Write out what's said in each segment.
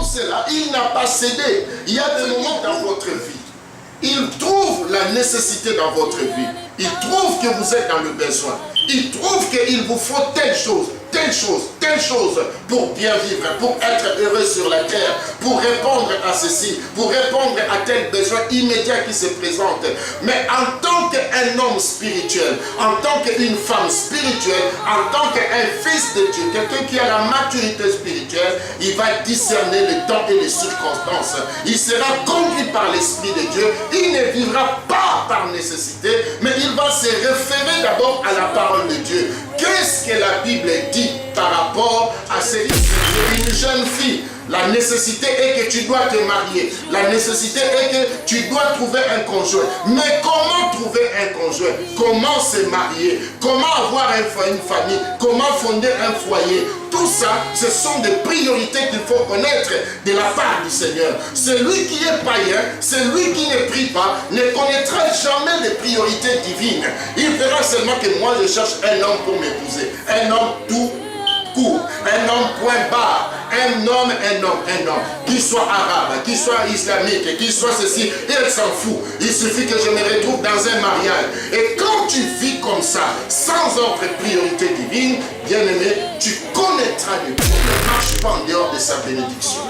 tout cela, il n'a pas cédé. Il y a des moments dans votre vie, il trouve la nécessité dans votre vie. Il trouve que vous êtes dans le besoin. Il trouve qu'il vous faut telle chose pour bien vivre, pour être heureux sur la terre, pour répondre à ceci, pour répondre à tel besoin immédiat qui se présente. Mais en tant qu'un homme spirituel, en tant qu'une femme spirituelle, en tant qu'un fils de Dieu, quelqu'un qui a la maturité spirituelle, il va discerner le temps et les circonstances. Il sera conduit par l'Esprit de Dieu. Il ne vivra pas par nécessité, mais il va se référer d'abord à la parole de Dieu. Qu'est-ce que la Bible dit par rapport à une jeune fille? La nécessité est que tu dois te marier. La nécessité est que tu dois trouver un conjoint. Mais comment trouver un conjoint? Comment se marier? Comment avoir une famille? Comment fonder un foyer? Tout ça, ce sont des priorités qu'il faut connaître de la part du Seigneur. Celui qui est païen, celui qui ne prie pas, ne connaîtra jamais les priorités divines. Il verra seulement que moi je cherche un homme pour m'épouser. Un homme tout court, un homme point barre, un homme, qui soit arabe, qui soit islamique, qui soit ceci, il s'en fout. Il suffit que je me retrouve dans un mariage. Et quand tu vis comme ça, sans autre priorité divine, bien-aimé, tu connaîtras Dieu. Ne marche pas en dehors de sa bénédiction.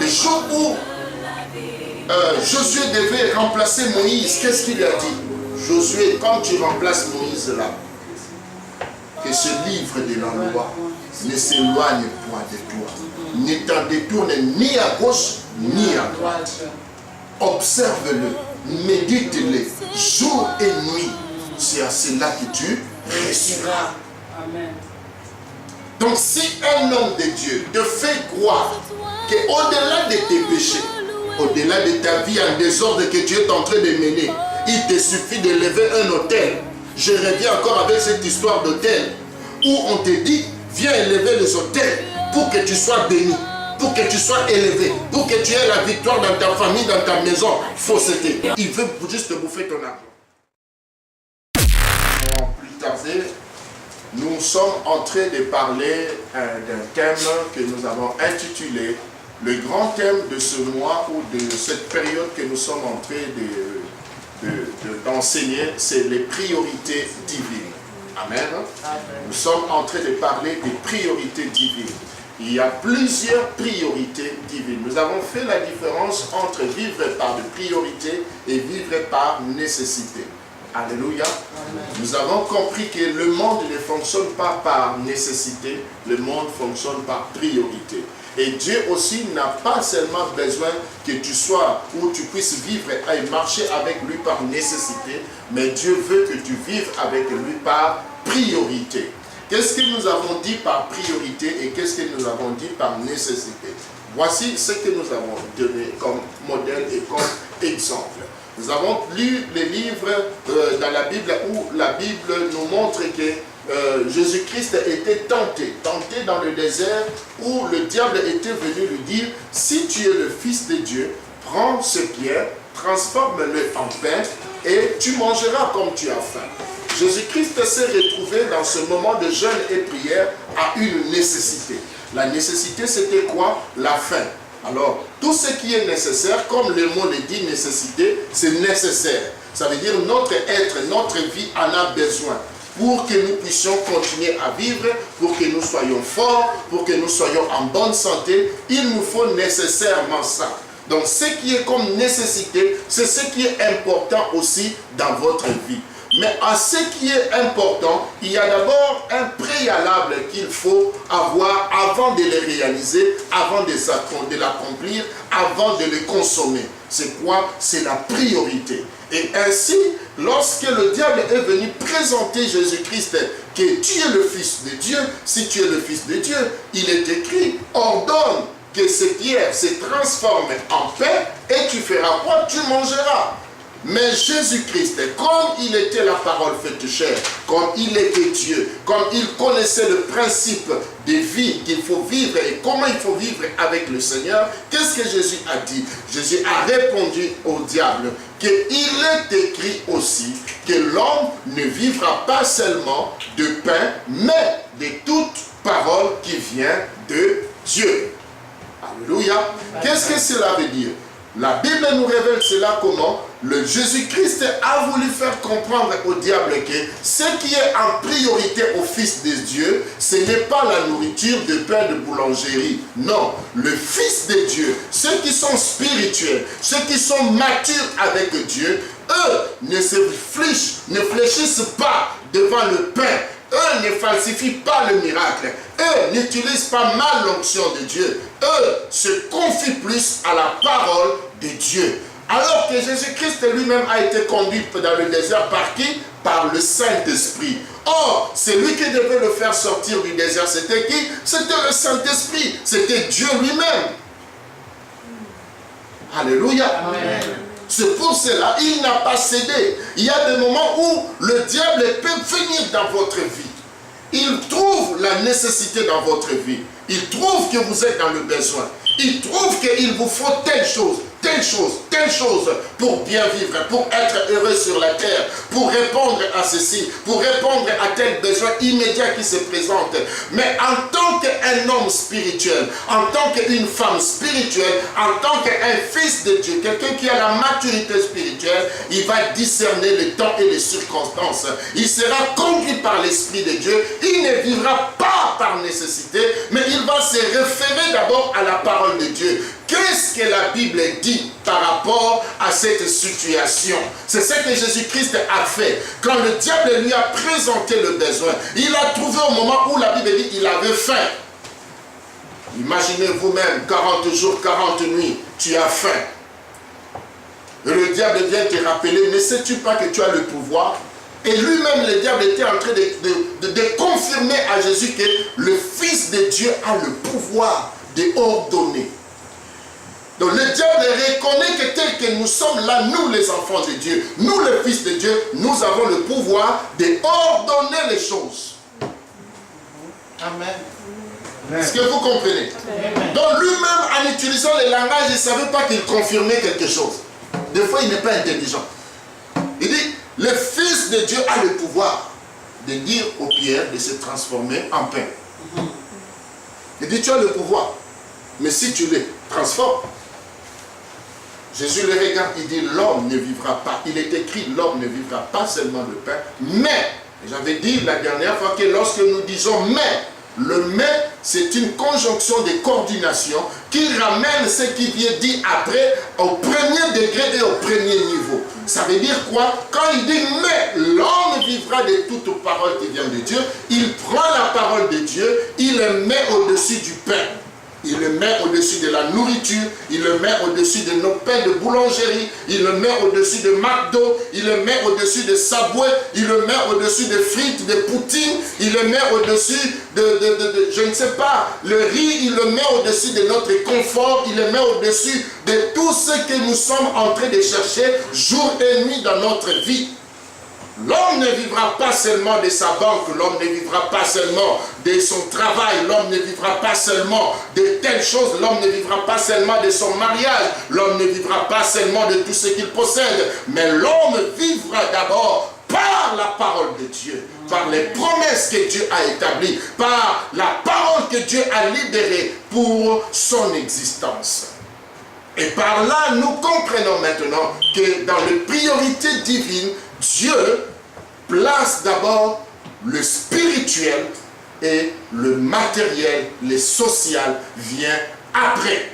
Le jour où Josué devait remplacer Moïse, qu'est-ce qu'il a dit? Josué, quand tu remplaces Moïse là, que ce livre de la loi ne s'éloigne point de toi, ne t'en détourne ni à gauche ni à droite. Observe-le, médite-le, jour et nuit. C'est à cela que tu réussiras. Donc si un homme de Dieu te fait croire qu'au-delà de tes péchés, au-delà de ta vie en désordre que Dieu est en train de mener, il te suffit de lever un autel. Je reviens encore avec cette histoire d'autel où on te dit, viens élever les autels pour que tu sois béni, pour que tu sois élevé, pour que tu aies la victoire dans ta famille, dans ta maison. Fausseté. Il veut juste te bouffer ton argent. Sans plus tarder, nous sommes en train de parler d'un thème que nous avons intitulé le grand thème de ce mois ou de cette période que nous sommes en train d'enseigner, c'est les priorités divines. Amen. Nous sommes en train de parler des priorités divines. Il y a plusieurs priorités divines. Nous avons fait la différence entre vivre par des priorités et vivre par nécessité. Alléluia. Amen. Nous avons compris que le monde ne fonctionne pas par nécessité, le monde fonctionne par priorité. Et Dieu aussi n'a pas seulement besoin que tu sois ou tu puisses vivre et marcher avec lui par nécessité, mais Dieu veut que tu vives avec lui par priorité. Qu'est-ce que nous avons dit par priorité et qu'est-ce que nous avons dit par nécessité? Voici ce que nous avons donné comme modèle et comme exemple. Nous avons lu les livres dans la Bible où la Bible nous montre que Jésus-Christ était tenté dans le désert où le diable était venu lui dire, si tu es le Fils de Dieu, prends ce pierre, transforme-le en pain et tu mangeras comme tu as faim. Jésus-Christ s'est retrouvé dans ce moment de jeûne et prière à une nécessité. La nécessité, c'était quoi? La faim. Alors, tout ce qui est nécessaire, comme le mot le dit, nécessité, c'est nécessaire. Ça veut dire notre être, notre vie en a besoin. Pour que nous puissions continuer à vivre, pour que nous soyons forts, pour que nous soyons en bonne santé, il nous faut nécessairement ça. Donc, ce qui est comme nécessité, c'est ce qui est important aussi dans votre vie. Mais à ce qui est important, il y a d'abord un préalable qu'il faut avoir avant de le réaliser, avant de l'accomplir, avant de le consommer. C'est quoi? C'est la priorité. Et ainsi, lorsque le diable est venu présenter Jésus-Christ, que tu es le Fils de Dieu, si tu es le Fils de Dieu, il est écrit, ordonne que ces pierres se transforment en pain et tu feras quoi? Tu mangeras. Mais Jésus-Christ, comme il était la parole faite chair, comme il était Dieu, comme il connaissait le principe de vie qu'il faut vivre et comment il faut vivre avec le Seigneur, qu'est-ce que Jésus a dit? Jésus a répondu au diable qu'il est écrit aussi que l'homme ne vivra pas seulement de pain, mais de toute parole qui vient de Dieu. Alléluia. Qu'est-ce que cela veut dire? La Bible nous révèle cela comment? Le Jésus-Christ a voulu faire comprendre au diable que ce qui est en priorité au Fils de Dieu, ce n'est pas la nourriture de pain de boulangerie. Non, le Fils de Dieu, ceux qui sont spirituels, ceux qui sont matures avec Dieu, eux ne fléchissent pas devant le pain. Eux ne falsifient pas le miracle. Eux n'utilisent pas mal l'onction de Dieu. Eux se confient plus à la parole de Dieu. Alors que Jésus-Christ lui-même a été conduit dans le désert par qui? Par le Saint-Esprit. Or, celui qui devait le faire sortir du désert, c'était qui? C'était le Saint-Esprit. C'était Dieu lui-même. Alléluia. Amen. C'est pour cela qu'il n'a pas cédé. Il y a des moments où le diable peut venir dans votre vie. Il trouve la nécessité dans votre vie. Il trouve que vous êtes dans le besoin. Il trouve qu'il vous faut telle chose pour bien vivre, pour être heureux sur la terre, pour répondre à ceci, pour répondre à tel besoin immédiat qui se présente. Mais en tant qu'un homme spirituel, en tant qu'une femme spirituelle, en tant qu'un fils de Dieu, quelqu'un qui a la maturité spirituelle, il va discerner le temps et les circonstances. Il sera conduit par l'Esprit de Dieu. Il ne vivra pas par nécessité, mais il va se référer d'abord à la parole de Dieu. Qu'est-ce que la Bible dit par rapport à cette situation? C'est ce que Jésus-Christ a fait. Quand le diable lui a présenté le besoin, il a trouvé au moment où la Bible dit qu'il avait faim. Imaginez vous-même, 40 jours, 40 nuits, tu as faim. Et le diable vient te rappeler, ne sais-tu pas que tu as le pouvoir? Et lui-même, le diable était en train de confirmer à Jésus que le Fils de Dieu a le pouvoir d'ordonner. Donc le diable reconnaît que tel que nous sommes là, nous les enfants de Dieu, nous les fils de Dieu, nous avons le pouvoir d'ordonner les choses. Amen. Est-ce que vous comprenez? Amen. Donc lui-même, en utilisant le langage, il ne savait pas qu'il confirmait quelque chose. Des fois, il n'est pas intelligent. Il dit, le Fils de Dieu a le pouvoir de dire aux pierres de se transformer en pain. Il dit, tu as le pouvoir. Mais si tu les transformes, Jésus le regarde, il dit, l'homme ne vivra pas. Il est écrit, l'homme ne vivra pas seulement de pain, mais, j'avais dit la dernière fois que lorsque nous disons mais, le mais, c'est une conjonction de coordination qui ramène ce qui vient dit après au premier degré et au premier niveau. Ça veut dire quoi? Quand il dit mais l'homme vivra de toute parole qui vient de Dieu, il prend la parole de Dieu, il le met au-dessus du pain. Il le met au-dessus de la nourriture, il le met au-dessus de nos pains de boulangerie, il le met au-dessus de McDo, il le met au-dessus de Subway, il le met au-dessus de frites, de poutine, il le met au-dessus je ne sais pas, le riz, il le met au-dessus de notre confort, il le met au-dessus de tout ce que nous sommes en train de chercher jour et nuit dans notre vie. L'homme ne vivra pas seulement de sa banque, l'homme ne vivra pas seulement de son travail, l'homme ne vivra pas seulement de telles choses, l'homme ne vivra pas seulement de son mariage, l'homme ne vivra pas seulement de tout ce qu'il possède, mais l'homme vivra d'abord par la parole de Dieu, par les promesses que Dieu a établies, par la parole que Dieu a libérée pour son existence. Et par là, nous comprenons maintenant que dans les priorités divines, Dieu place d'abord le spirituel et le matériel, le social vient après.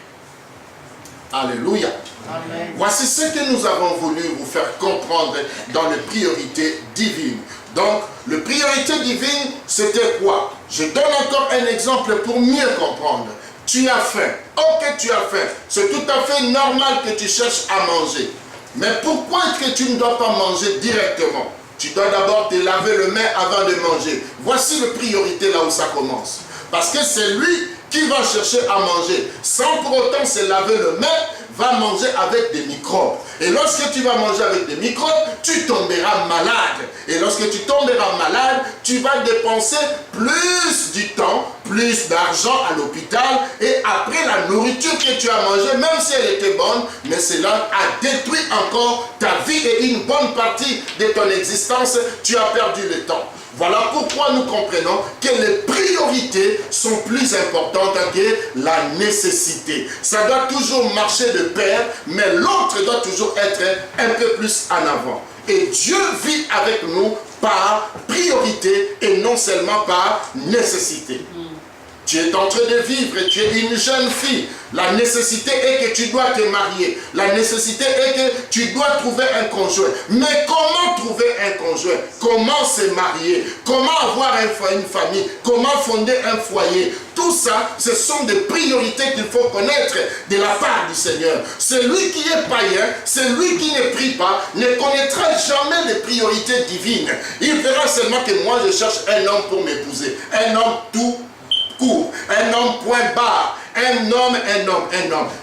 Alléluia. Amen. Voici ce que nous avons voulu vous faire comprendre dans les priorités divines. Donc, les priorités divines, c'était quoi? Je donne encore un exemple pour mieux comprendre. Tu as faim. Ok, tu as faim. C'est tout à fait normal que tu cherches à manger. Mais pourquoi est-ce que tu ne dois pas manger directement? Tu dois d'abord te laver les mains avant de manger. Voici les priorités là où ça commence. Parce que c'est lui qui va chercher à manger. Sans pour autant se laver les mains, va manger avec des microbes. Et lorsque tu vas manger avec des microbes, tu tomberas malade. Et lorsque tu tomberas malade, tu vas dépenser plus du temps, plus d'argent à l'hôpital. Et après la nourriture que tu as mangée, même si elle était bonne, mais cela a détruit encore ta vie et une bonne partie de ton existence. Tu as perdu le temps. Voilà pourquoi nous comprenons que les priorités sont plus importantes que la nécessité. Ça doit toujours marcher de pair, mais l'autre doit toujours être un peu plus en avant. Et Dieu vit avec nous par priorité et non seulement par nécessité. Tu es en train de vivre, tu es une jeune fille. La nécessité est que tu dois te marier. La nécessité est que tu dois trouver un conjoint. Mais comment trouver un conjoint? Comment se marier? Comment avoir une famille? Comment fonder un foyer? Tout ça, ce sont des priorités qu'il faut connaître de la part du Seigneur. Celui qui est païen, celui qui ne prie pas, ne connaîtra jamais les priorités divines. Il verra seulement que moi je cherche un homme pour m'épouser. Un homme tout court, un homme point barre, un homme,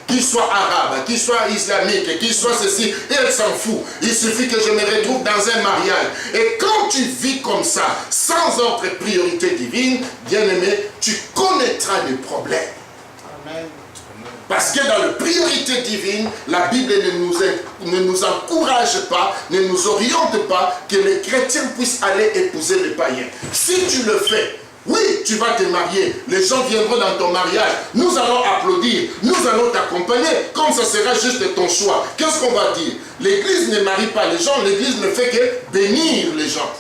qui soit arabe, qui soit islamique, qui soit ceci, il s'en fout. Il suffit que je me retrouve dans un mariage. Et quand tu vis comme ça, sans autre priorité divine, bien-aimé, tu connaîtras des problèmes. Amen. Parce que dans la priorité divine, la Bible ne nous encourage pas, ne nous oriente pas que les chrétiens puissent aller épouser les païens. Si tu le fais, oui, tu vas te marier, les gens viendront dans ton mariage, nous allons applaudir, nous allons t'accompagner, comme ça sera juste ton choix. Qu'est-ce qu'on va dire? L'église ne marie pas les gens, l'église ne fait que bénir les gens.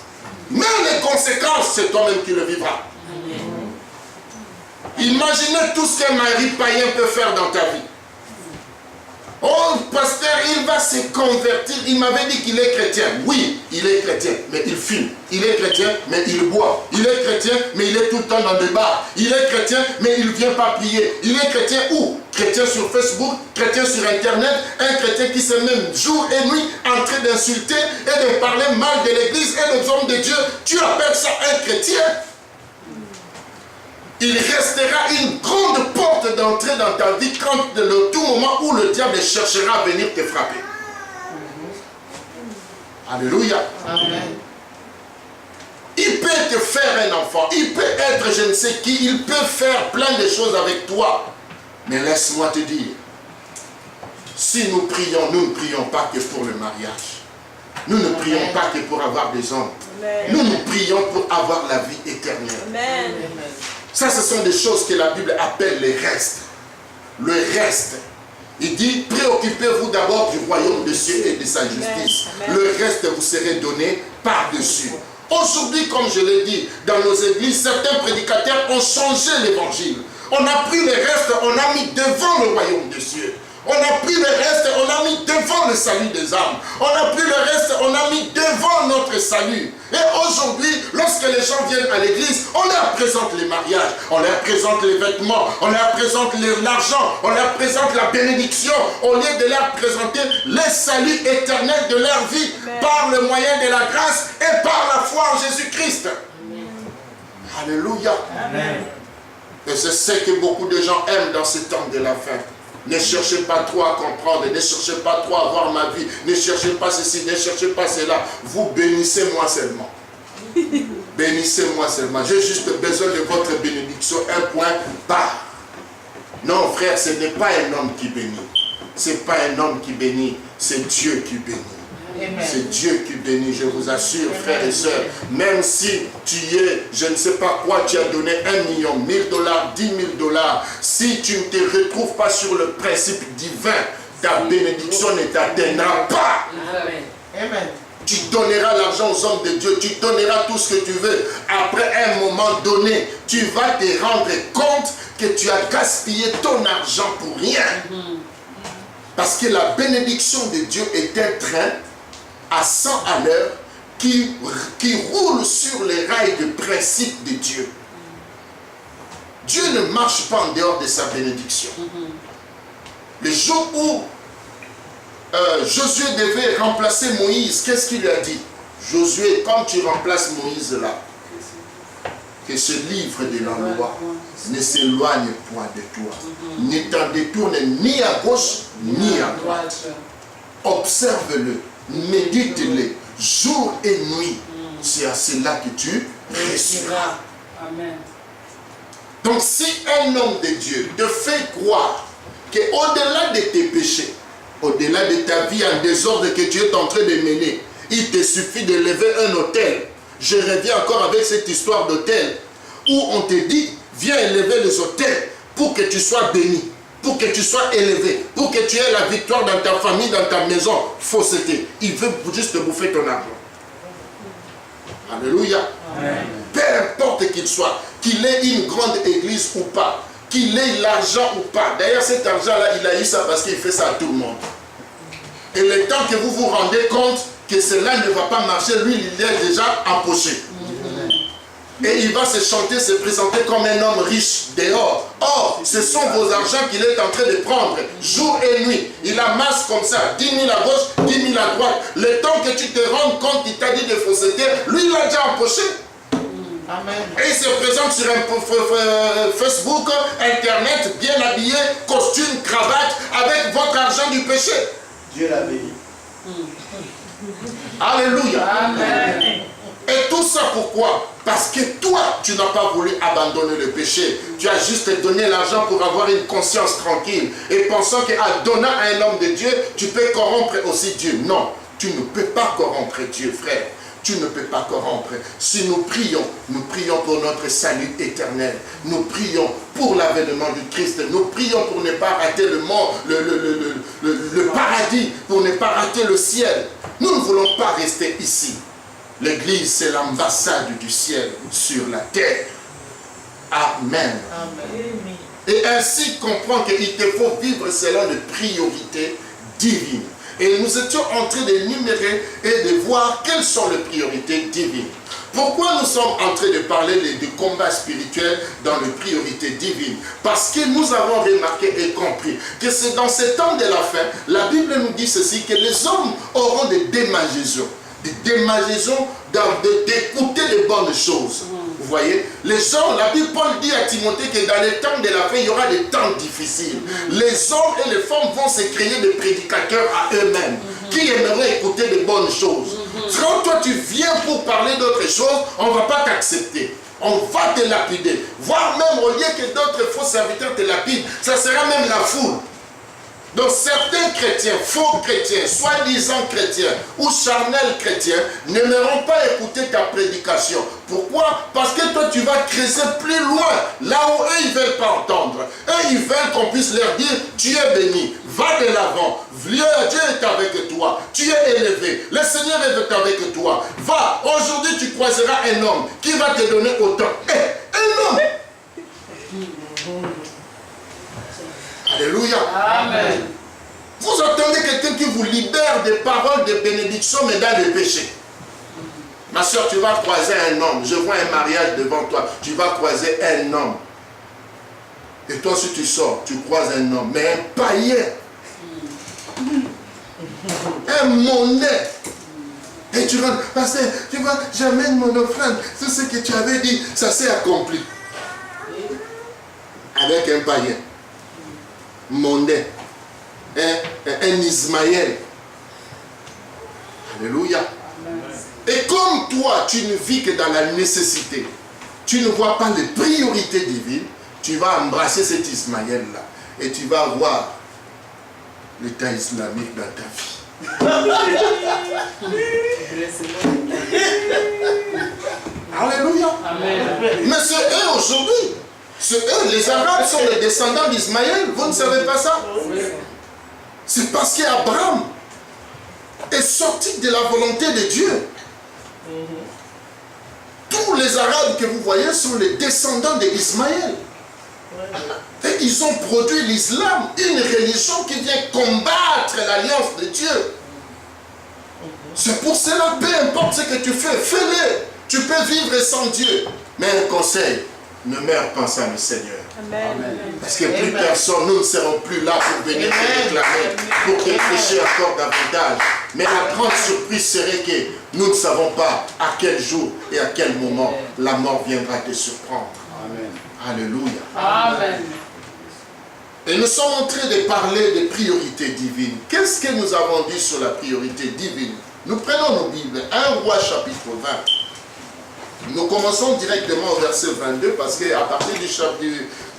Mais les conséquences, c'est toi-même qui le vivras. Imaginez tout ce qu'un mari païen peut faire dans ta vie. Oh, pasteur, il va se convertir. Il m'avait dit qu'il est chrétien. Oui, il est chrétien, mais il fume. Il est chrétien, mais il boit. Il est chrétien, mais il est tout le temps dans des bars. Il est chrétien, mais il ne vient pas prier. Il est chrétien où? Chrétien sur Facebook, chrétien sur Internet, un chrétien qui se met jour et nuit en train d'insulter et de parler mal de l'église et des hommes de Dieu. Tu appelles ça un chrétien? Il restera une grande porte d'entrée dans ta vie quand le tout moment où le diable cherchera à venir te frapper. Alléluia. Amen. Il peut te faire un enfant, il peut être je ne sais qui, il peut faire plein de choses avec toi. Mais laisse-moi te dire, si nous prions, nous ne prions pas que pour le mariage. Nous ne prions pas que pour avoir des hommes. Nous nous prions pour avoir la vie éternelle. Amen. Ça, ce sont des choses que la Bible appelle les restes. Le reste. Il dit, préoccupez-vous d'abord du royaume de Dieu et de sa justice. Amen. Le reste vous serez donné par-dessus. Aujourd'hui, comme je l'ai dit, dans nos églises, certains prédicateurs ont changé l'évangile. On a pris le reste, on a mis devant le royaume de Dieu. On a pris le reste, on a mis devant le salut des âmes. On a pris le reste, on a mis devant notre salut. Et aujourd'hui, lorsque les gens viennent à l'église, on leur présente les mariages, on leur présente les vêtements, on leur présente l'argent, on leur présente la bénédiction, au lieu de leur présenter le salut éternel de leur vie. Amen. Par le moyen de la grâce et par la foi en Jésus-Christ. Alléluia. Amen. Et c'est ce que beaucoup de gens aiment dans ce temps de la fin. Ne cherchez pas trop à comprendre, ne cherchez pas trop à voir ma vie, ne cherchez pas ceci, ne cherchez pas cela. Vous bénissez-moi seulement. Bénissez-moi seulement. J'ai juste besoin de votre bénédiction, un point barre. Non, frère, ce n'est pas un homme qui bénit. Ce n'est pas un homme qui bénit, c'est Dieu qui bénit. C'est Dieu qui bénit, je vous assure, frères et sœurs. Même si tu es, je ne sais pas quoi, tu as donné 1 million, 1000 dollars, 10 000 dollars. Si tu ne te retrouves pas sur le principe divin, ta bénédiction ne t'atteindra pas. Amen. Tu donneras l'argent aux hommes de Dieu, tu donneras tout ce que tu veux. Après un moment donné, tu vas te rendre compte que tu as gaspillé ton argent pour rien. Parce que la bénédiction de Dieu est un train à 100 à l'heure qui roule sur les rails de principe de Dieu. Dieu ne marche pas en dehors de sa bénédiction. Le jour où Josué devait remplacer Moïse, qu'est-ce qu'il lui a dit? Josué, quand tu remplaces Moïse là, que ce livre de la loi ne s'éloigne point de toi. Ne t'en détourne ni à gauche ni à droite. Observe-le. Médite-le jour et nuit. C'est à cela que tu réussiras. Amen. Donc si un homme de Dieu te fait croire qu'au-delà de tes péchés, au-delà de ta vie en désordre que tu es en train de mener, il te suffit de lever un autel, Je reviens encore avec cette histoire d'hôtel où on te dit, viens élever les hôtels pour que tu sois béni, pour que tu sois élevé, pour que tu aies la victoire dans ta famille, dans ta maison. Fausseté. Il veut juste te bouffer ton argent. Alléluia. Amen. Peu importe qu'il soit, qu'il ait une grande église ou pas, qu'il ait l'argent ou pas. D'ailleurs, cet argent-là, il a eu ça parce qu'il fait ça à tout le monde. Et le temps que vous vous rendez compte que cela ne va pas marcher, lui, il est déjà empoché. Et il va se chanter, se présenter comme un homme riche dehors. Or, ce sont vos argents qu'il est en train de prendre, jour et nuit. Il amasse comme ça, 10 000 à gauche, 10 000 à droite. Le temps que tu te rends compte qu'il t'a dit de fausseté, lui, il l'a déjà empoché. Amen. Et il se présente sur un Facebook, Internet, bien habillé, costume, cravate, avec votre argent du péché. Dieu l'a béni. Alléluia. Amen. Et tout ça pourquoi? Parce que toi, tu n'as pas voulu abandonner le péché. Tu as juste donné l'argent pour avoir une conscience tranquille. Et pensant qu'en donnant à un homme de Dieu, tu peux corrompre aussi Dieu. Non, tu ne peux pas corrompre Dieu, frère. Tu ne peux pas corrompre. Si nous prions pour notre salut éternel. Nous prions pour l'avènement du Christ. Nous prions pour ne pas rater le paradis, pour ne pas rater le ciel. Nous ne voulons pas rester ici. L'église, c'est l'ambassade du ciel sur la terre. Amen. Amen. Et ainsi comprends qu'il te faut vivre selon les priorités divines. Et nous étions en train d'énumérer et de voir quelles sont les priorités divines. Pourquoi nous sommes en train de parler du combat spirituel dans les priorités divines? Parce que nous avons remarqué et compris que c'est dans ces temps de la fin, la Bible nous dit ceci, que les hommes auront des démangeaisons. Des démangeaisons d'écouter de bonnes choses. Vous voyez, les gens, la Bible, Paul dit à Timothée que dans les temps de la fin, il y aura des temps difficiles. Les hommes et les femmes vont se créer des prédicateurs à eux-mêmes, qui aimeraient écouter de bonnes choses. Quand toi tu viens pour parler d'autres choses, on ne va pas t'accepter. On va te lapider. Voire même au lieu que d'autres faux serviteurs te lapident, ça sera même la foule. Donc certains chrétiens, faux chrétiens, soi-disant chrétiens ou charnels chrétiens n'aimeront pas écouter ta prédication. Pourquoi? Parce que toi tu vas creuser plus loin, là où eux ils ne veulent pas entendre. Eux ils veulent qu'on puisse leur dire, tu es béni, va de l'avant, Dieu est avec toi, tu es élevé, le Seigneur est avec toi. Va, aujourd'hui tu croiseras un homme qui va te donner autant. Un homme! Alléluia. Amen. Vous entendez quelqu'un qui vous libère des paroles de bénédiction, mais dans le péché. Ma soeur, tu vas croiser un homme. Je vois un mariage devant toi. Tu vas croiser un homme. Et toi, si tu sors, tu croises un homme. Mais un païen. Un monnaie. Et tu rentres. Parce que tu vois, j'amène mon offrande. Tout ce que tu avais dit, ça s'est accompli. Avec un païen. Mondain, un Ismaël. Alléluia. Et comme toi, tu ne vis que dans la nécessité, tu ne vois pas les priorités divines, tu vas embrasser cet Ismaël-là et tu vas voir l'État islamique dans ta vie. Alléluia. Amen. Mais c'est eux aujourd'hui. Eux, les Arabes sont les descendants d'Ismaël. Vous ne savez pas ça? C'est parce qu'Abraham est sorti de la volonté de Dieu. Tous les Arabes que vous voyez sont les descendants d'Ismaël. Et ils ont produit l'islam, une religion qui vient combattre l'alliance de Dieu. C'est pour cela, peu importe ce que tu fais, fais-le. Tu peux vivre sans Dieu. Mais un conseil, ne meurs pas sans le Seigneur. Amen. Parce que plus personne, nous ne serons plus là pour venir te réclamer, pour te pécher encore davantage. Mais la grande surprise serait que nous ne savons pas à quel jour et à quel moment la mort viendra te surprendre. Amen. Alléluia. Amen. Et nous sommes en train de parler des priorités divines. Qu'est-ce que nous avons dit sur la priorité divine? Nous prenons nos Bibles, 1 Roi chapitre 20. Nous commençons directement au verset 22 parce qu'à partir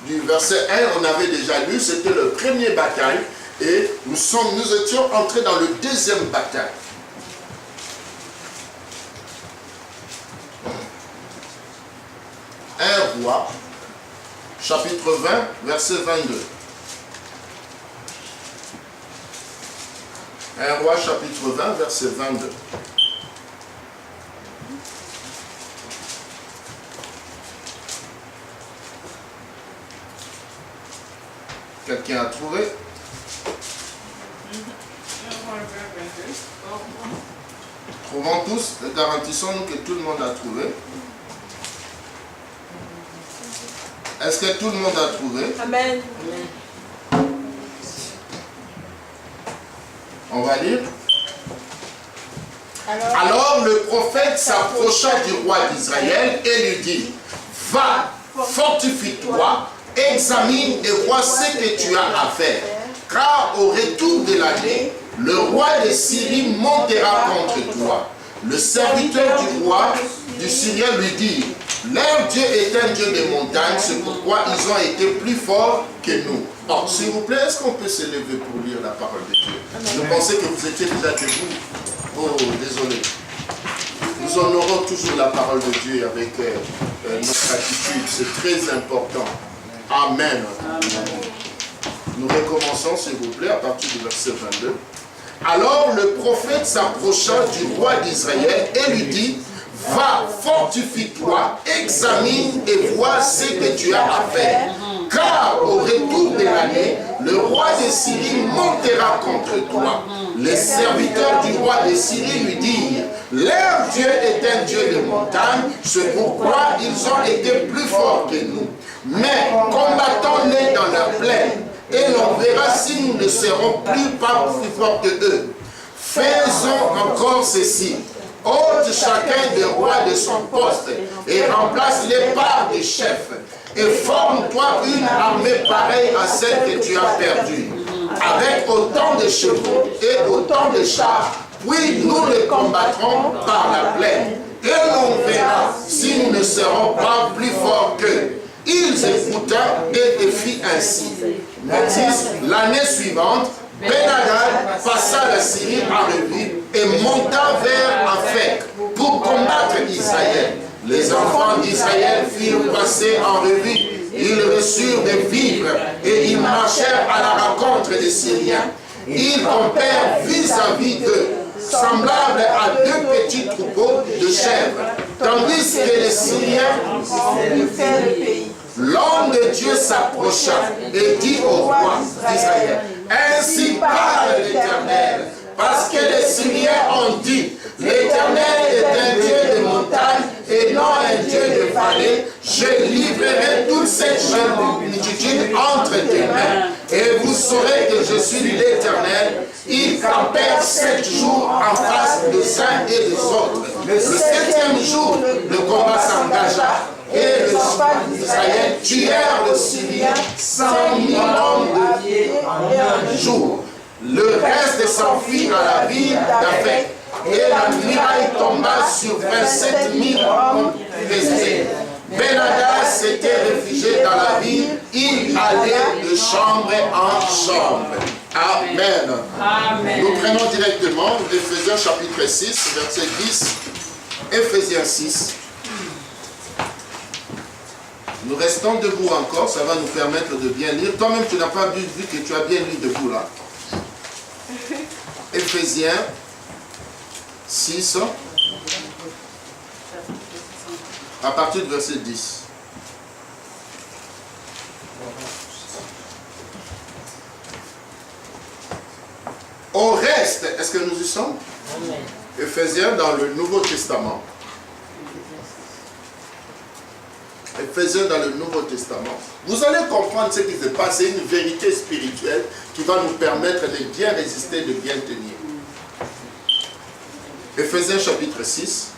du verset 1, on avait déjà lu, c'était le premier bataille et nous étions entrés dans le deuxième bataille. Roi, chapitre 20, verset 22. 1 Roi, chapitre 20, verset 22. Quelqu'un a trouvé? Trouvons tous, garantissons-nous que tout le monde a trouvé. Est-ce que tout le monde a trouvé? Amen. On va lire. Alors le prophète s'approcha du roi d'Israël et lui dit, va, fortifie-toi, examine et vois ce que tu as à faire. Car au retour de l'année, le roi de Syrie montera contre toi. Le serviteur du roi du Syrien lui dit, leur Dieu est un Dieu de montagne, c'est pourquoi ils ont été plus forts que nous. Or, s'il vous plaît, est-ce qu'on peut se lever pour lire la parole de Dieu? Je pensais que vous étiez déjà debout. Oh, désolé. Nous honorons toujours la parole de Dieu avec notre attitude. C'est très important. Amen. Nous recommençons, s'il vous plaît, à partir du verset 22. Alors le prophète s'approcha du roi d'Israël et lui dit, va, fortifie-toi, examine et vois ce que tu as à faire. Car au retour de l'année, le roi de Syrie montera contre toi. Les serviteurs du roi de Syrie lui dirent, leur Dieu est un Dieu de montagne, c'est pourquoi ils ont été plus forts que nous. Mais combattons-les dans la plaine, et l'on verra si nous ne serons pas plus forts que eux. Faisons encore ceci. Ôte chacun des rois de son poste et remplace-les par des chefs. Et forme-toi une armée pareille à celle que tu as perdue, avec autant de chevaux et autant de chars. Puis nous les combattrons par la plaine. Et l'on verra si nous ne serons pas plus forts qu'eux. Ils écoutèrent et fit ainsi. L'année suivante, Ben-Hadad passa la Syrie en revue et monta vers Aphek pour combattre Israël. Les enfants d'Israël firent passer en revue. Ils reçurent des vivres et ils marchèrent à la rencontre des Syriens. Ils campèrent vis-à-vis d'eux, semblables à deux petits troupeaux de chèvres, tandis que les Syriens occupaient le pays. L'homme de Dieu s'approcha et dit au roi d'Israël, ainsi parle l'Éternel, parce que les Syriens ont dit, l'Éternel est un Dieu de montagne et non un Dieu de vallée, je livrerai toute cette multitude entre tes mains, et vous saurez que je suis l'Éternel. Ils campèrent 7 jours en face des uns et des autres. Le 7e jour, le combat s'engagea. Et les enfants d'Israël tuèrent les Syriens 100 000 hommes de pied en un jour. Le reste s'enfuit à la ville d'Aphek. Et la muraille tomba sur 27 000 hommes restés. Ben-Hadad s'était réfugié dans la ville. Il allait de chambre en chambre. Amen. Amen. Nous prenons directement Ephésiens chapitre 6, verset 10. Ephésiens 6. Nous restons debout encore, ça va nous permettre de bien lire. Toi-même, tu n'as pas vu que tu as bien lu debout là. Ephésiens 6, à partir du verset 10. Au reste, est-ce que nous y sommes? Amen. Ephésiens dans le Nouveau Testament. Ephésiens dans le Nouveau Testament. Vous allez comprendre ce qui se passe. C'est une vérité spirituelle qui va nous permettre de bien résister, de bien tenir. Ephésiens chapitre 6.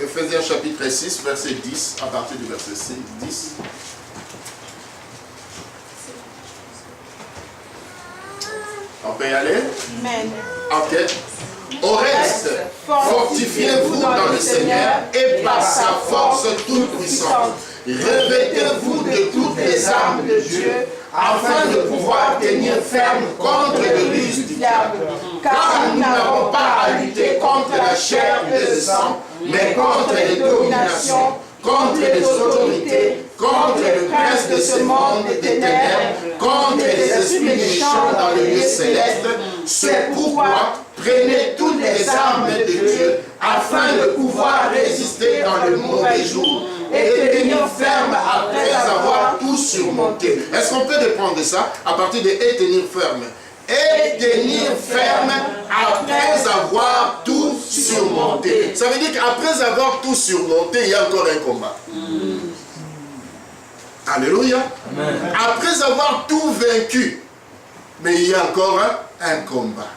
Ephésiens chapitre 6, verset 10, à partir du verset 10. On peut y aller? Amen. Ok. Au reste, fortifiez-vous dans le Seigneur et par sa force toute puissante. Revêtez-vous de toutes les armes de Dieu afin de pouvoir tenir ferme contre le ruse du diable. Car nous n'avons pas à lutter contre la chair et le sang, mais contre les dominations, contre les autorités, contre le prince de ce monde des ténèbres, contre les esprits méchants dans le lieu céleste. C'est pourquoi prenez toutes les armes de Dieu afin de pouvoir résister dans le mauvais jour et tenir ferme après avoir tout surmonté. Est-ce qu'on peut reprendre ça à partir de et tenir ferme? Et tenir ferme après avoir tout surmonté. Ça veut dire qu'après avoir tout surmonté, il y a encore un combat. Alléluia. Amen. Après avoir tout vaincu, mais il y a encore un combat.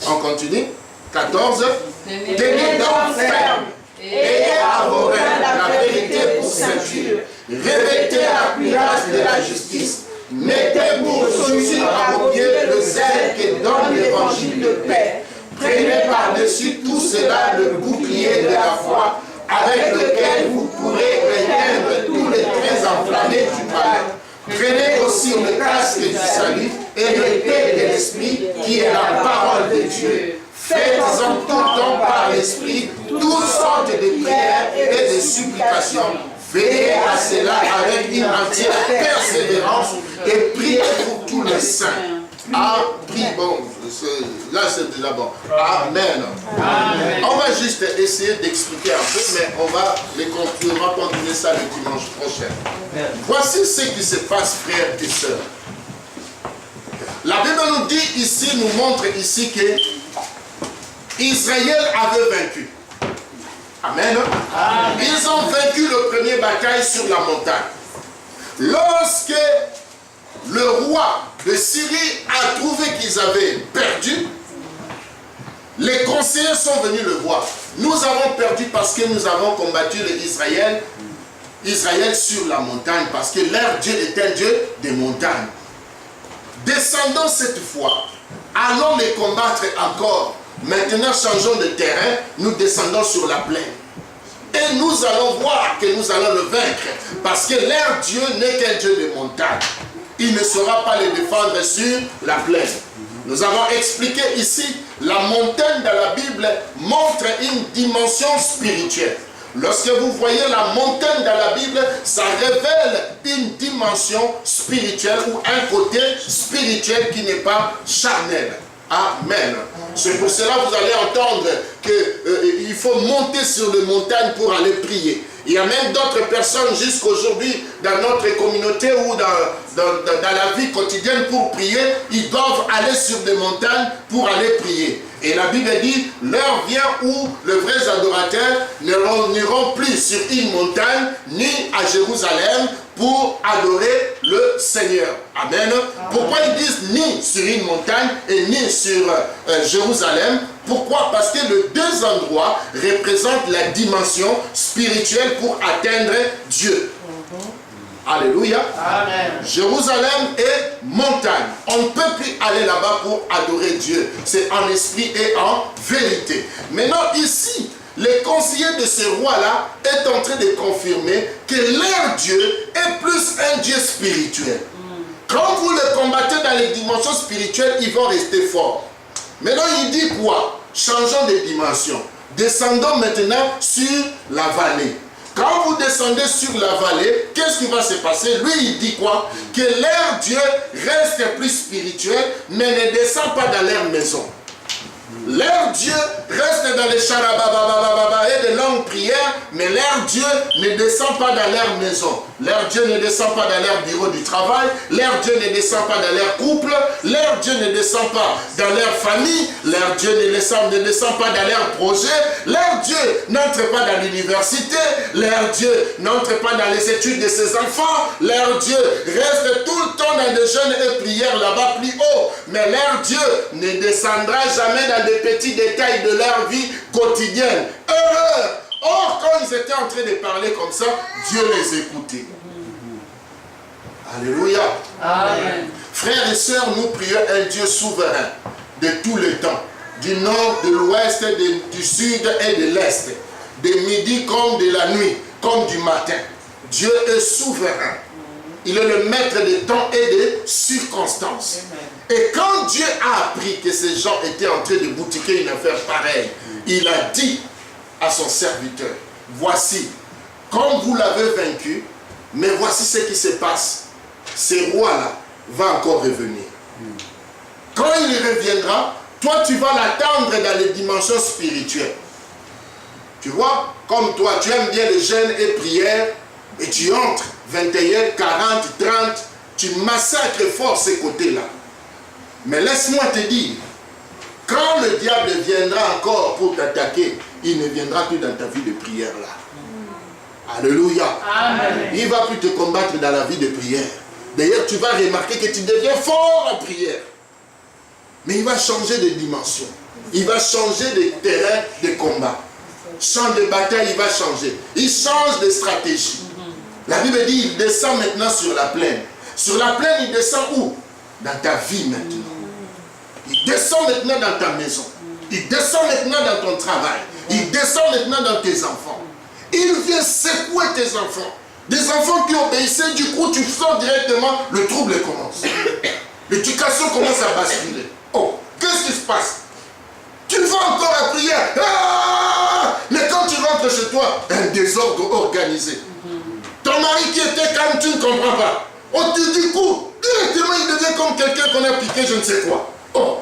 On continue. 14. Tenez donc ferme et à vos reins la vérité pour ceinture. Revêtez la cuirasse de la justice. Mettez pour chaussure à vos pieds le zèle que donne l'évangile de paix. Prenez par-dessus tout cela le bouclier de la foi, avec lequel vous pourrez éteindre tous les traits enflammés du mal. Prenez aussi le casque du salut et l'épée de l'esprit qui est la parole de Dieu. Faites-en tout le temps par l'esprit toutes sortes de prières et de supplications. Veillez à cela avec une entière persévérance et priez pour tous les saints. Ah, oui, bon, là c'est déjà bon. Amen. Amen. On va juste essayer d'expliquer un peu, mais on va continuer ça le dimanche prochain. Voici ce qui se passe, frères et sœurs. La Bible nous dit ici, nous montre ici que Israël avait vaincu. Amen. Amen. Ils ont vaincu le premier bataille sur la montagne. Lorsque le roi de Syrie a trouvé qu'ils avaient perdu, les conseillers sont venus le voir. Nous avons perdu parce que nous avons combattu Israël sur la montagne, parce que leur Dieu est un Dieu des montagnes. Descendons cette fois, allons les combattre encore. Maintenant, changeons de terrain, nous descendons sur la plaine. Et nous allons voir que nous allons le vaincre. Parce que leur Dieu n'est qu'un Dieu de montagne. Il ne saura pas les défendre sur la plaine. Nous avons expliqué ici, la montagne dans la Bible montre une dimension spirituelle. Lorsque vous voyez la montagne dans la Bible, ça révèle une dimension spirituelle ou un côté spirituel qui n'est pas charnel. Amen. C'est pour cela que vous allez entendre qu'il faut monter sur les montagnes pour aller prier. Il y a même d'autres personnes jusqu'aujourd'hui dans notre communauté ou dans la vie quotidienne pour prier, ils doivent aller sur des montagnes pour aller prier. Et la Bible dit, l'heure vient où les vrais adorateurs n'iront plus sur une montagne ni à Jérusalem pour adorer le Seigneur. Amen. Pourquoi ils disent ni sur une montagne et ni sur Jérusalem? Pourquoi? Parce que les deux endroits représentent la dimension spirituelle pour atteindre Dieu. Alléluia. Amen. Jérusalem est montagne. On ne peut plus aller là-bas pour adorer Dieu. C'est en esprit et en vérité. Maintenant ici, le conseiller de ce roi-là est en train de confirmer que leur Dieu est plus un Dieu spirituel. Quand vous le combattez dans les dimensions spirituelles, ils vont rester forts. Maintenant, il dit quoi? Changeons de dimension. Descendons maintenant sur la vallée. Quand vous descendez sur la vallée, qu'est-ce qui va se passer? Lui, il dit quoi? Que leur Dieu reste plus spirituel, mais ne descend pas dans leur maison. Leur Dieu reste dans les charabababababa et de longues prières, mais leur Dieu ne descend pas dans leur maison. Leur Dieu ne descend pas dans leur bureau du travail. Leur Dieu ne descend pas dans leur couple. Leur Dieu ne descend pas dans leur famille. Leur Dieu ne descend pas dans leur projet. Leur Dieu n'entre pas dans l'université. Leur Dieu n'entre pas dans les études de ses enfants. Leur Dieu reste tout le temps dans des jeûnes et prières là-bas plus haut. Mais leur Dieu ne descendra jamais dans des petits détails de leur vie quotidienne. Heureux! Or, quand ils étaient en train de parler comme ça, Dieu les écoutait. Alléluia. Amen. Frères et sœurs, nous prions un Dieu souverain de tous les temps, du nord, de l'ouest, du sud et de l'est, de midi comme de la nuit, comme du matin. Dieu est souverain. Il est le maître des temps et des circonstances. Et quand Dieu a appris que ces gens étaient en train de boutiquer une affaire pareille, il a dit à son serviteur, voici, comme vous l'avez vaincu, mais voici ce qui se passe. Ce roi-là va encore revenir. Quand il reviendra, toi tu vas l'attendre dans les dimensions spirituelles. Tu vois, comme toi, tu aimes bien les jeûnes et prières, et tu entres 21, 40, 30, tu massacres fort ces côtés-là. Mais laisse-moi te dire, quand le diable viendra encore pour t'attaquer, il ne viendra plus dans ta vie de prière là. Alléluia. Amen. Il ne va plus te combattre dans la vie de prière. D'ailleurs, tu vas remarquer que tu deviens fort en prière. Mais il va changer de dimension. Il va changer de terrain de combat. Champ de bataille, il va changer. Il change de stratégie. La Bible dit, il descend maintenant sur la plaine. Sur la plaine, il descend où? Dans ta vie maintenant. Il descend maintenant dans ta maison. Il descend maintenant dans ton travail. Il descend maintenant dans tes enfants. Il vient secouer tes enfants. Des enfants qui obéissaient, du coup, tu sens directement, le trouble commence. L'éducation commence à basculer. Oh, qu'est-ce qui se passe? Tu vas encore à prier. Ah! Mais quand tu rentres chez toi, un désordre organisé. Ton mari qui était calme, tu ne comprends pas. Oh, du coup, directement, il devient comme quelqu'un qu'on a piqué, je ne sais quoi. Oh.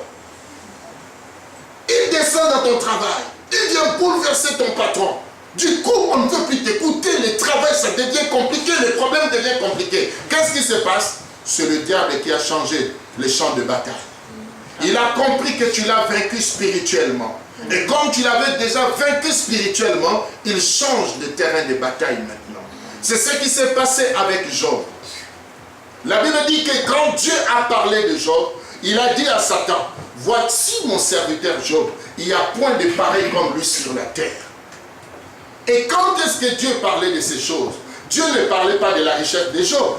Il descend dans ton travail. Il vient bouleverser ton patron. Du coup, on ne veut plus t'écouter. Le travail, ça devient compliqué. Les problèmes deviennent compliqués. Qu'est-ce qui se passe? C'est le diable qui a changé les champs de bataille. Il a compris que tu l'as vaincu spirituellement. Et comme tu l'avais déjà vaincu spirituellement, il change de terrain de bataille maintenant. C'est ce qui s'est passé avec Job. La Bible dit que quand Dieu a parlé de Job, il a dit à Satan, voici mon serviteur Job, il n'y a point de pareil comme lui sur la terre. Et quand est-ce que Dieu parlait de ces choses? Dieu ne parlait pas de la richesse de Job.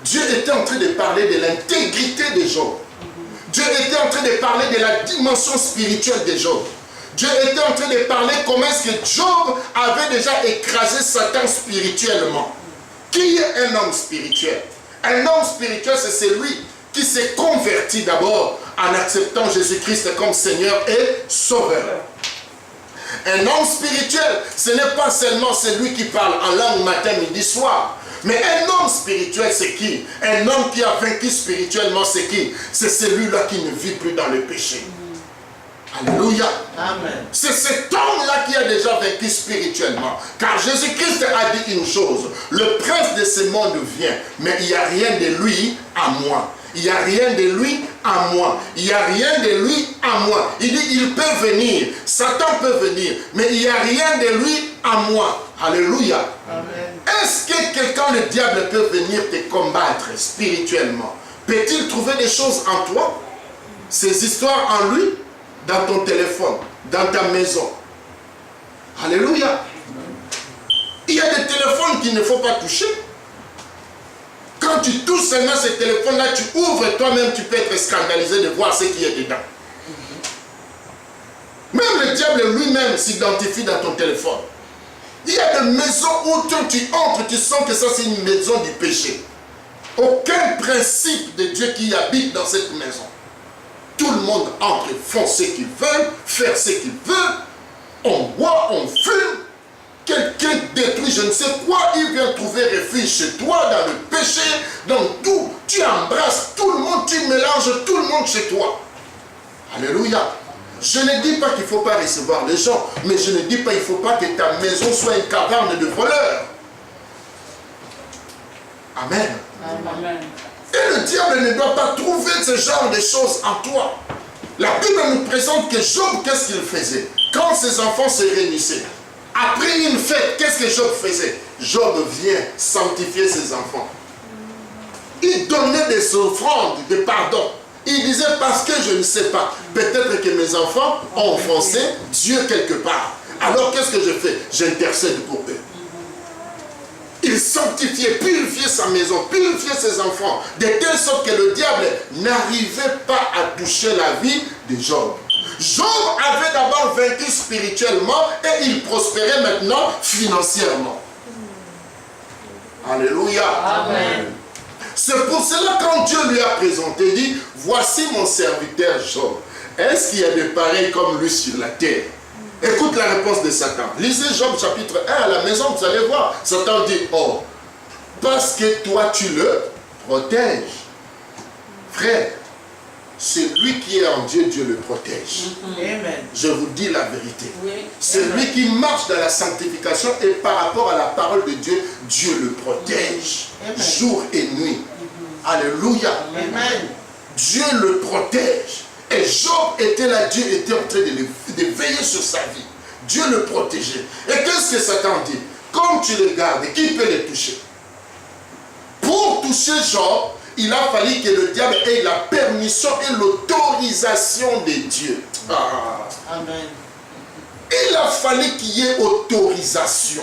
Dieu était en train de parler de l'intégrité de Job. Dieu était en train de parler de la dimension spirituelle de Job. Dieu était en train de parler comment est-ce que Job avait déjà écrasé Satan spirituellement. Qui est un homme spirituel? Un homme spirituel, c'est celui qui s'est converti d'abord en acceptant Jésus-Christ comme Seigneur et Sauveur. Un homme spirituel, ce n'est pas seulement celui qui parle en langue matin, midi, soir. Mais un homme spirituel, c'est qui? Un homme qui a vaincu spirituellement, c'est qui? C'est celui-là qui ne vit plus dans le péché. Alléluia. Amen. C'est cet homme-là qui a déjà vaincu spirituellement. Car Jésus-Christ a dit une chose. Le prince de ce monde vient, mais il n'y a rien de lui à moi. Il n'y a rien de lui à moi. Il n'y a rien de lui à moi. Il dit, il peut venir. Satan peut venir. Mais il n'y a rien de lui à moi. Alléluia. Est-ce que quelqu'un, le diable, peut venir te combattre spirituellement? Peut-il trouver des choses en toi? Ces histoires en lui? Dans ton téléphone, dans ta maison. Alléluia. Il y a des téléphones qu'il ne faut pas toucher. Quand tu touches seulement ce téléphone-là, tu ouvres toi-même, tu peux être scandalisé de voir ce qui est dedans. Même le diable lui-même s'identifie dans ton téléphone. Il y a des maisons où tu entres, tu sens que ça c'est une maison du péché. Aucun principe de Dieu qui habite dans cette maison. Tout le monde entre, font ce qu'ils veulent, faire ce qu'ils veulent. On boit, on fume. Quelqu'un détruit je ne sais quoi, il vient trouver refuge chez toi, dans le péché, dans tout. Tu embrasses tout le monde, tu mélanges tout le monde chez toi. Alléluia. Je ne dis pas qu'il ne faut pas recevoir les gens, mais je ne dis pas qu'il ne faut pas que ta maison soit une caverne de voleurs. Amen. Amen. Et le diable ne doit pas trouver ce genre de choses en toi. La Bible nous présente que Job, qu'est-ce qu'il faisait? Quand ses enfants se réunissaient, après une fête, qu'est-ce que Job faisait? Job vient sanctifier ses enfants. Il donnait des offrandes, des pardons. Il disait parce que je ne sais pas, peut-être que mes enfants ont offensé Dieu quelque part. Alors qu'est-ce que je fais? J'intercède pour eux. Il sanctifiait, purifiait sa maison, purifiait ses enfants, de telle sorte que le diable n'arrivait pas à toucher la vie de Job. Job avait d'abord vaincu spirituellement et il prospérait maintenant financièrement. Alléluia. Amen. C'est pour cela quand Dieu lui a présenté, il dit, voici mon serviteur Job. Est-ce qu'il y a des pareils comme lui sur la terre? Écoute la réponse de Satan. Lisez Job chapitre 1 à la maison, vous allez voir. Satan dit, oh, parce que toi tu le protèges. Frère, celui qui est en Dieu, Dieu le protège. Amen. Je vous dis la vérité. Oui. Celui qui marche dans la sanctification et par rapport à la parole de Dieu, Dieu le protège. Amen. Jour et nuit. Alléluia. Amen. Dieu le protège. Et Job était là, Dieu était en train de veiller sur sa vie. Dieu le protégeait. Et qu'est-ce que Satan dit? Comme tu le gardes, qui peut le toucher? Pour toucher Job, il a fallu que le diable ait la permission et l'autorisation de Dieu. Amen. Il a fallu qu'il y ait autorisation.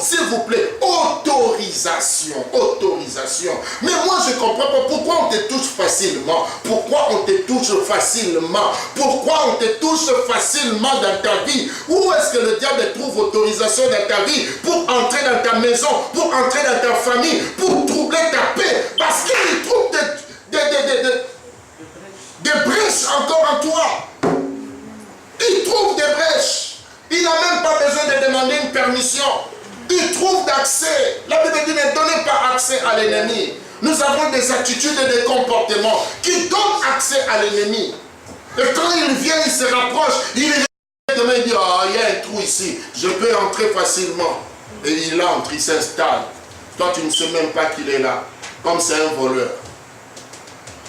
S'il vous plaît, autorisation. Autorisation. Mais moi, je ne comprends pas pourquoi on te touche facilement. Pourquoi on te touche facilement? Pourquoi on te touche facilement dans ta vie? Où est-ce que le diable trouve autorisation dans ta vie pour entrer dans ta maison, pour entrer dans ta famille, pour troubler ta paix? Parce qu'il trouve des brèches encore en toi. Il trouve des brèches. Il n'a même pas besoin de demander une permission. Il trouve d'accès. La Bible dit ne donnez pas accès à l'ennemi. Nous avons des attitudes et des comportements qui donnent accès à l'ennemi. Et quand il vient, il se rapproche, il dit, oh, il y a un trou ici, je peux entrer facilement. Et il entre, il s'installe. Toi, tu ne sais même pas qu'il est là. Comme c'est un voleur.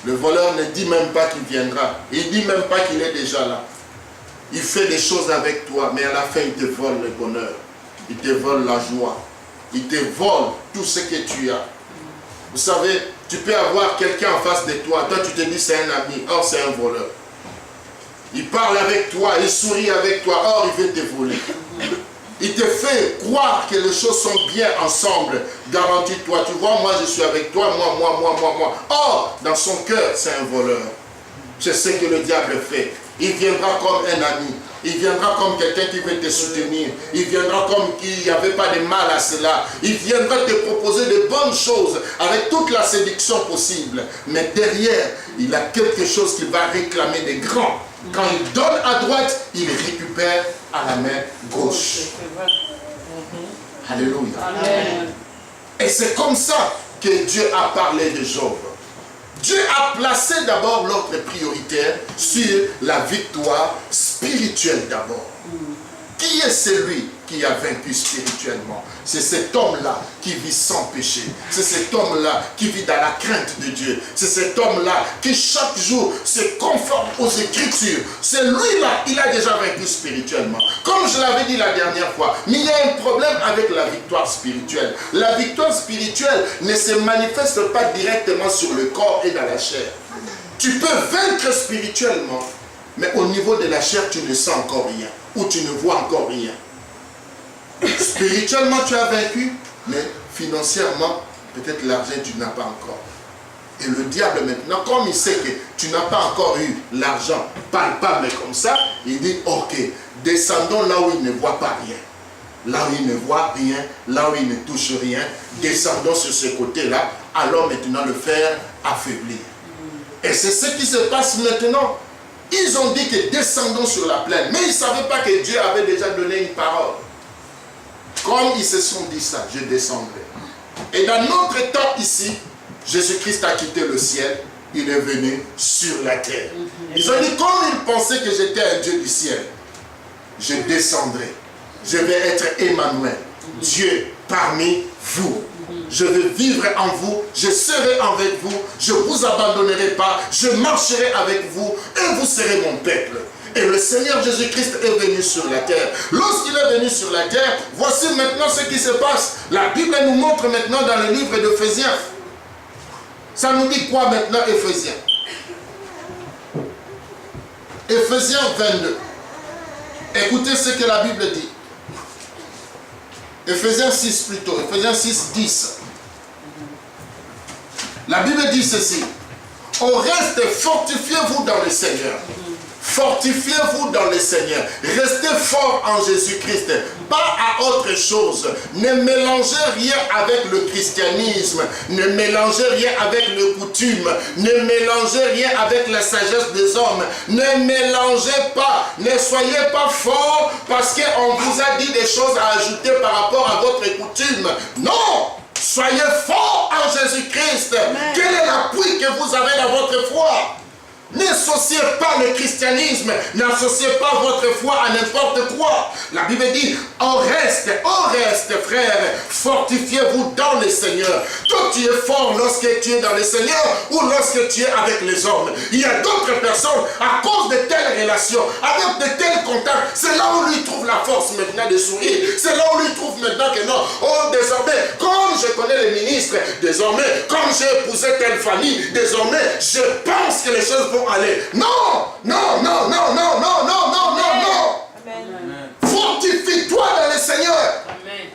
Le voleur ne dit même pas qu'il viendra. Il ne dit même pas qu'il est déjà là. Il fait des choses avec toi, mais à la fin, il te vole le bonheur. Il te vole la joie. Il te vole tout ce que tu as. Vous savez, tu peux avoir quelqu'un en face de toi. Toi, tu te dis c'est un ami. Or, c'est un voleur. Il parle avec toi, il sourit avec toi. Or, il veut te voler. Il te fait croire que les choses sont bien ensemble. Garantis-toi. Tu vois, moi, je suis avec toi. Moi. Or, dans son cœur, c'est un voleur. C'est ce que le diable fait. Il viendra comme un ami. Il viendra comme quelqu'un qui veut te soutenir. Il viendra comme qu'il n'y avait pas de mal à cela. Il viendra te proposer de bonnes choses avec toute la séduction possible. Mais derrière, il a quelque chose qu'il va réclamer de grand. Quand il donne à droite, il récupère à la main gauche. Alléluia. Amen. Et c'est comme ça que Dieu a parlé de Job. Dieu a placé d'abord l'ordre prioritaire sur la victoire spirituelle d'abord. Qui est celui qui a vaincu spirituellement? C'est cet homme-là qui vit sans péché. C'est cet homme-là qui vit dans la crainte de Dieu. C'est cet homme-là qui chaque jour se conforme aux Écritures. C'est lui-là, il a déjà vaincu spirituellement. Comme je l'avais dit la dernière fois, mais il y a un problème avec la victoire spirituelle. La victoire spirituelle ne se manifeste pas directement sur le corps et dans la chair. Tu peux vaincre spirituellement, mais au niveau de la chair, tu ne sens encore rien. Ou tu ne vois encore rien. Spirituellement, tu as vaincu, mais financièrement, peut-être l'argent, tu n'as pas encore. Et le diable maintenant, comme il sait que tu n'as pas encore eu l'argent palpable comme ça, il dit, ok, descendons là où il ne voit pas rien. Là où il ne voit rien, là où il ne touche rien, descendons sur ce côté-là, allons maintenant le faire affaiblir. Et c'est ce qui se passe maintenant. Ils ont dit que descendons sur la plaine, mais ils ne savaient pas que Dieu avait déjà donné une parole. Comme ils se sont dit ça, je descendrai. Et dans notre temps ici, Jésus-Christ a quitté le ciel, il est venu sur la terre. Ils ont dit, comme ils pensaient que j'étais un Dieu du ciel, je descendrai. Je vais être Emmanuel, Dieu parmi vous. Je vais vivre en vous, je serai avec vous, je ne vous abandonnerai pas, je marcherai avec vous et vous serez mon peuple. Et le Seigneur Jésus-Christ est venu sur la terre. Lorsqu'il est venu sur la terre, voici maintenant ce qui se passe. La Bible nous montre maintenant dans le livre d'Éphésiens. Ça nous dit quoi maintenant, Éphésiens? Éphésiens 22. Écoutez ce que la Bible dit. Éphésiens 6 plutôt, Éphésiens 6, 10. La Bible dit ceci. Au reste, fortifiez-vous dans le Seigneur. Fortifiez-vous dans le Seigneur. Restez forts en Jésus-Christ. Pas à autre chose. Ne mélangez rien avec le christianisme. Ne mélangez rien avec les coutumes. Ne mélangez rien avec la sagesse des hommes. Ne mélangez pas. Ne soyez pas forts parce qu'on vous a dit des choses à ajouter par rapport à votre coutume. Non! Soyez forts en Jésus-Christ. Quel est l'appui que vous avez dans votre foi? N'associez pas le christianisme, n'associez pas votre foi à n'importe quoi. La Bible dit, au reste, frères, fortifiez-vous dans le Seigneur. Toi, tu es fort lorsque tu es dans le Seigneur ou lorsque tu es avec les hommes. Il y a d'autres personnes, à cause de telles relations, avec de tels contacts, c'est là où lui trouve la force maintenant de sourire. C'est là où lui trouve maintenant que non, oh, désormais, comme je connais les ministres, désormais, comme j'ai épousé telle famille, désormais, je pense que les choses vont aller. Non, non, non, non, non, non, non, non, non, non. Fortifie-toi dans le Seigneur.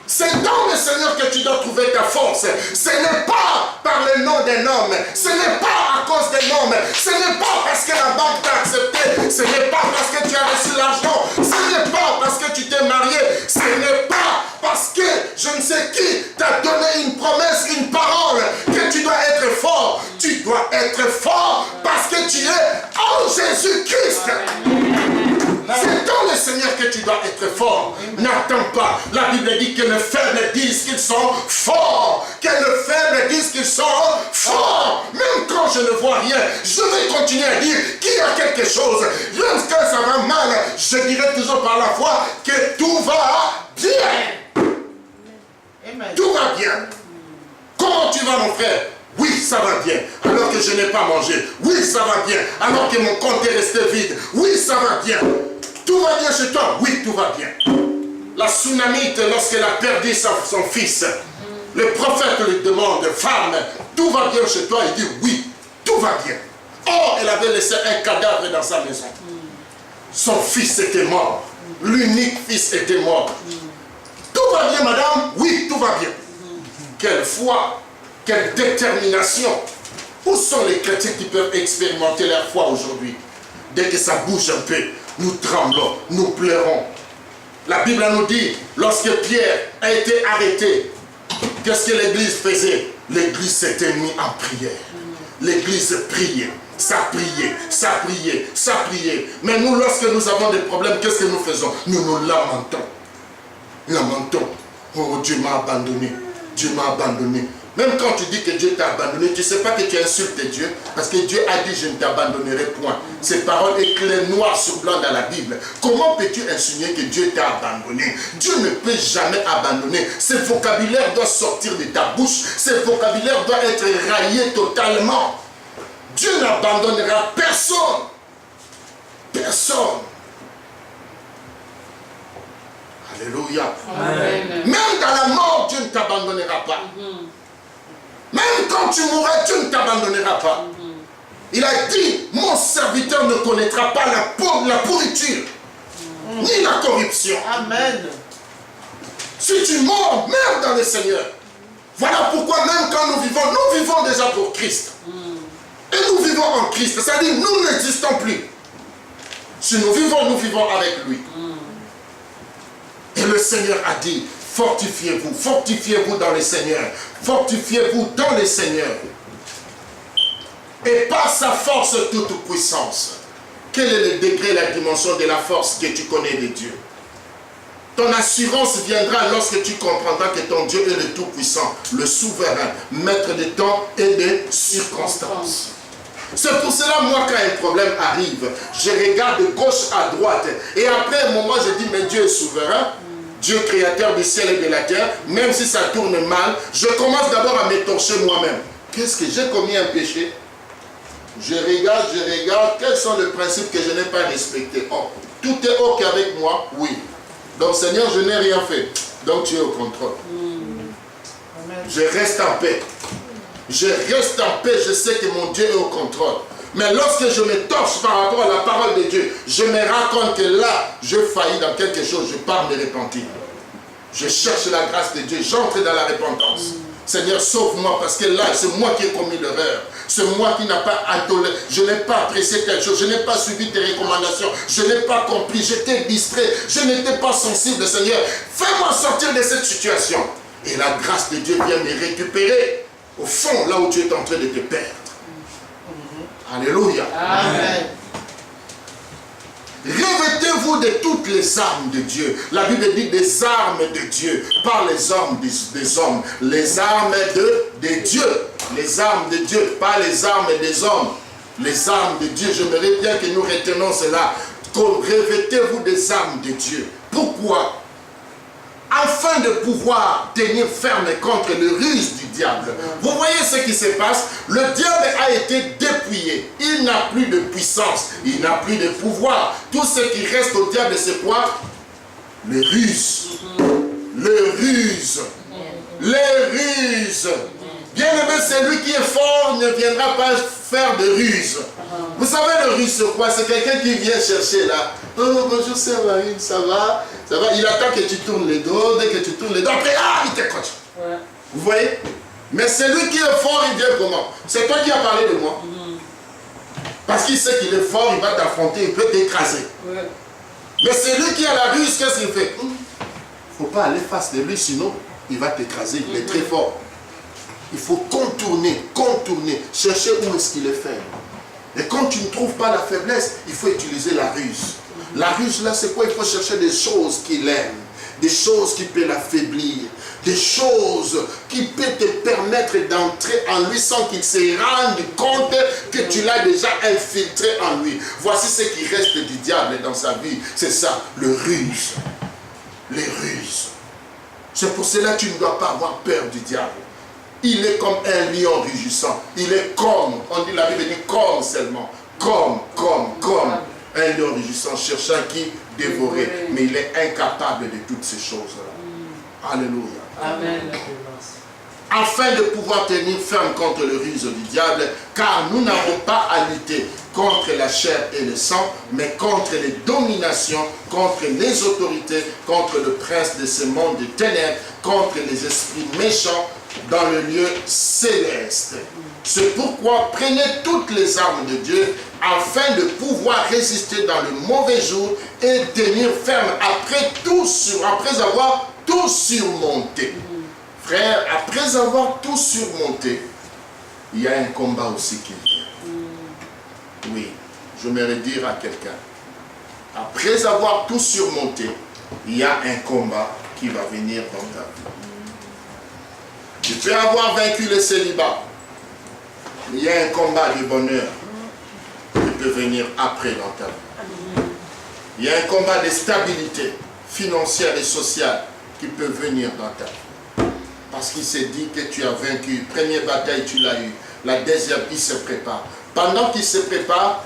C'est dans le Seigneur que tu dois trouver ta force. Ce n'est pas par le nom d'un homme. Ce n'est pas à cause d'un homme. Ce n'est pas parce que la banque t'a accepté. Ce n'est pas parce que tu as reçu l'argent. Ce n'est pas parce que tu t'es marié. Ce n'est pas parce que je ne sais qui t'a donné une promesse, une parole, que tu dois être fort. Tu dois être fort parce que tu es en Jésus-Christ. C'est dans le Seigneur que tu dois être fort. N'attends pas. La Bible dit que les faibles disent qu'ils sont forts. Que les faibles disent qu'ils sont forts. Même quand je ne vois rien, je vais continuer à dire qu'il y a quelque chose. Même quand ça va mal, je dirai toujours par la foi que tout va bien. Tout va bien. Comment tu vas, mon frère? Oui, ça va bien. Alors que je n'ai pas mangé. Oui, ça va bien. Alors que mon compte est resté vide. Oui, ça va bien. Tout va bien chez toi? Oui, tout va bien. La Sunamite, lorsqu'elle a perdu son fils, le prophète lui demande, femme, tout va bien chez toi? Il dit oui, tout va bien. Or, elle avait laissé un cadavre dans sa maison. Son fils était mort. L'unique fils était mort. Tout va bien, madame? Oui, tout va bien. Quelle foi, quelle détermination. Où sont les chrétiens qui peuvent expérimenter leur foi aujourd'hui? Dès que ça bouge un peu, nous tremblons, nous pleurons. La Bible nous dit, lorsque Pierre a été arrêté, qu'est-ce que l'Église faisait? L'Église s'était mise en prière. L'Église priait, ça priait, ça priait, ça priait. Mais nous, lorsque nous avons des problèmes, qu'est-ce que nous faisons? Nous nous lamentons. Lamentons. Oh, Dieu m'a abandonné. Dieu m'a abandonné. Même quand tu dis que Dieu t'a abandonné, tu ne sais pas que tu insultes Dieu, parce que Dieu a dit je ne t'abandonnerai point. Ces paroles éclairent noir sur blanc dans la Bible. Comment peux-tu insinuer que Dieu t'a abandonné? Dieu ne peut jamais abandonner. Ce vocabulaire doit sortir de ta bouche. Ce vocabulaire doit être rayé totalement. Dieu n'abandonnera personne. Personne. Alléluia. Amen. Même dans la mort, Dieu ne t'abandonnera pas. Même quand tu mourras, Dieu ne t'abandonnera pas. Il a dit, mon serviteur ne connaîtra pas la pourriture, ni la corruption. Amen. Si tu meurs, meurs dans le Seigneur. Voilà pourquoi même quand nous vivons déjà pour Christ. Et nous vivons en Christ. C'est-à-dire, nous n'existons plus. Si nous vivons avec lui. Et le Seigneur a dit, fortifiez-vous, fortifiez-vous dans le Seigneur, fortifiez-vous dans le Seigneur. Et par sa force toute puissance. Quel est le degré, la dimension de la force que tu connais de Dieu? Ton assurance viendra lorsque tu comprendras que ton Dieu est le Tout-Puissant, le souverain, maître des temps et des circonstances. C'est pour cela, moi, quand un problème arrive, je regarde de gauche à droite. Et après un moment, je dis, mais Dieu est souverain. Dieu créateur du ciel et de la terre. Même si ça tourne mal, je commence d'abord à m'étorcher moi-même. Qu'est-ce que j'ai commis un péché? Je regarde. Quels sont les principes que je n'ai pas respectés? Oh, tout est OK avec moi? Oui. Donc, Seigneur, je n'ai rien fait. Donc, tu es au contrôle. Je reste en paix. Je reste en paix, je sais que mon Dieu est au contrôle. Mais lorsque je me torche par rapport à la parole de Dieu, je me rends compte que là, je faillis dans quelque chose, je pars me repentir. Je cherche la grâce de Dieu, j'entre dans la repentance. Seigneur, sauve-moi parce que là, c'est moi qui ai commis l'erreur. C'est moi qui n'ai pas adoré, je n'ai pas apprécié telle chose, je n'ai pas suivi tes recommandations, je n'ai pas compris, j'étais distrait, je n'étais pas sensible, Seigneur. Fais-moi sortir de cette situation. Et la grâce de Dieu vient me récupérer au fond, là où tu es en train de te perdre. Alléluia. Amen. Revêtez-vous de toutes les armes de Dieu. La Bible dit des armes de Dieu, pas les armes des hommes. Les armes de Dieu. Les armes de Dieu, pas les armes des hommes. Les armes de Dieu. J'aimerais bien que nous retenons cela. Revêtez-vous des armes de Dieu. Pourquoi? Afin de pouvoir tenir ferme contre le ruse du diable. Vous voyez ce qui se passe? Le diable a été dépouillé. Il n'a plus de puissance. Il n'a plus de pouvoir. Tout ce qui reste au diable, c'est quoi? Les ruses. Les ruses. Les ruses. Bien aimé, celui qui est fort ne viendra pas faire de ruses. Vous savez le ruse c'est quoi? C'est quelqu'un qui vient chercher là. Oh bonjour sœur Marine, ça va? Ça va? Il attend que tu tournes les dos. Dès que tu tournes les dos, après, il te coach. Ouais. Vous voyez? Mais celui qui est fort, il vient comment? C'est toi qui as parlé de moi. Parce qu'il sait qu'il est fort, il va t'affronter, il peut t'écraser. Ouais. Mais celui qui a la ruse, qu'est-ce qu'il fait? Il ne faut pas aller face de lui, sinon il va t'écraser, il est très fort. Il faut contourner, chercher où est-ce qu'il est faible. Et quand tu ne trouves pas la faiblesse, il faut utiliser la ruse. La ruse là, c'est quoi? Il faut chercher des choses qu'il aime, des choses qui peuvent l'affaiblir, des choses qui peuvent te permettre d'entrer en lui sans qu'il se rende compte que tu l'as déjà infiltré en lui. Voici ce qui reste du diable dans sa vie, c'est ça, le ruse. Les ruses. C'est pour cela que tu ne dois pas avoir peur du diable. Il est comme un lion rugissant. Il est comme, on dit, la Bible dit comme seulement. Comme un lion rugissant, cherchant qui dévorer. Mais il est incapable de toutes ces choses-là. Alléluia. Amen. Afin de pouvoir tenir ferme contre le ruse du diable, car nous n'avons pas à lutter contre la chair et le sang, mais contre les dominations, contre les autorités, contre le prince de ce monde de ténèbres, contre les esprits méchants dans le lieu céleste. C'est pourquoi prenez toutes les armes de Dieu afin de pouvoir résister dans le mauvais jour et tenir ferme après avoir tout surmonté. Frère, après avoir tout surmonté, il y a un combat aussi qui vient. Oui, j'aimerais dire à quelqu'un, après avoir tout surmonté, il y a un combat qui va venir dans ta vie. Tu peux avoir vaincu le célibat. Il y a un combat de bonheur qui peut venir après dans ta vie. Il y a un combat de stabilité financière et sociale qui peut venir dans ta vie. Parce qu'il s'est dit que tu as vaincu. Première bataille, tu l'as eu. La deuxième, il se prépare. Pendant qu'il se prépare,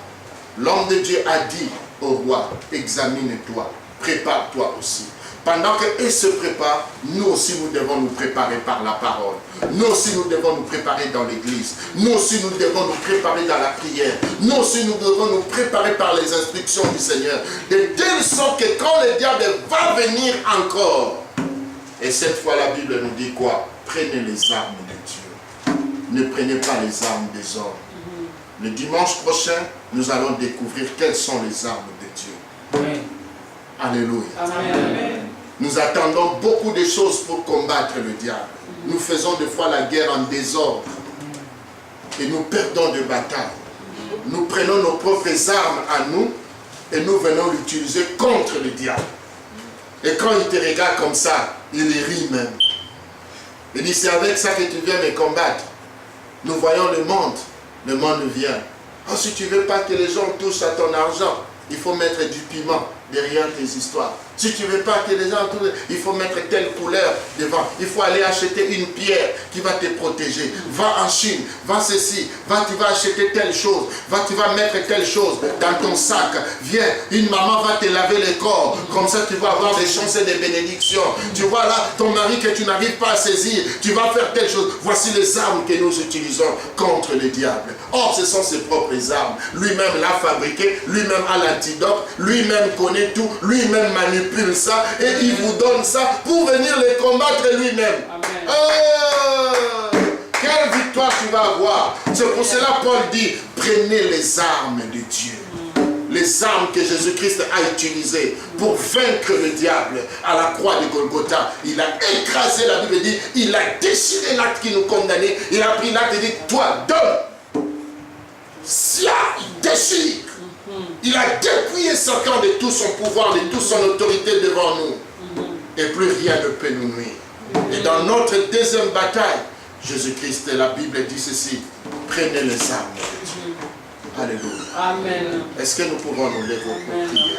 l'homme de Dieu a dit au roi, examine-toi, prépare-toi aussi. Pendant qu'il se prépare, nous aussi nous devons nous préparer par la parole. Nous aussi nous devons nous préparer dans l'église. Nous aussi nous devons nous préparer dans la prière. Nous aussi nous devons nous préparer par les instructions du Seigneur. De telle sorte que quand le diable va venir encore, et cette fois la Bible nous dit quoi? Prenez les armes de Dieu. Ne prenez pas les armes des hommes. Le dimanche prochain, nous allons découvrir quelles sont les armes de Dieu. Amen. Alléluia. Amen. Nous attendons beaucoup de choses pour combattre le diable. Nous faisons des fois la guerre en désordre. Et nous perdons des batailles. Nous prenons nos propres armes à nous et nous venons l'utiliser contre le diable. Et quand il te regarde comme ça, il rit même. Il dit, c'est avec ça que tu viens me combattre. Nous voyons le monde vient. Oh, si tu ne veux pas que les gens touchent à ton argent, il faut mettre du piment derrière tes histoires. Si tu ne veux pas que les gens touchent, il faut mettre telle couleur devant. Il faut aller acheter une pierre qui va te protéger. Va en Chine, va ceci, tu vas acheter telle chose, tu vas mettre telle chose dans ton sac. Viens, une maman va te laver le corps. Comme ça, tu vas avoir des chances et des bénédictions. Tu vois là, ton mari que tu n'arrives pas à saisir, tu vas faire telle chose. Voici les armes que nous utilisons contre le diable. Or, ce sont ses propres armes. Lui-même l'a fabriqué, lui-même a l'antidote, lui-même connaît tout, lui-même manipule ça et il vous donne ça pour venir les combattre lui-même. Amen. Oh, quelle victoire tu vas avoir. C'est pour cela Paul dit, prenez les armes de Dieu. Les armes que Jésus-Christ a utilisées pour vaincre le diable à la croix de Golgotha. Il a écrasé, la Bible dit, il a déchiré l'acte qui nous condamnait. Il a pris l'acte et dit, toi, donne. Sia, il déchire. Il a dépouillé Satan de tout son pouvoir, de toute son autorité devant nous. Et plus rien ne peut nous nuire. Et dans notre deuxième bataille, Jésus-Christ, la Bible dit ceci, prenez les armes de Dieu. Alléluia. Amen. Est-ce que nous pouvons nous lever pour prier?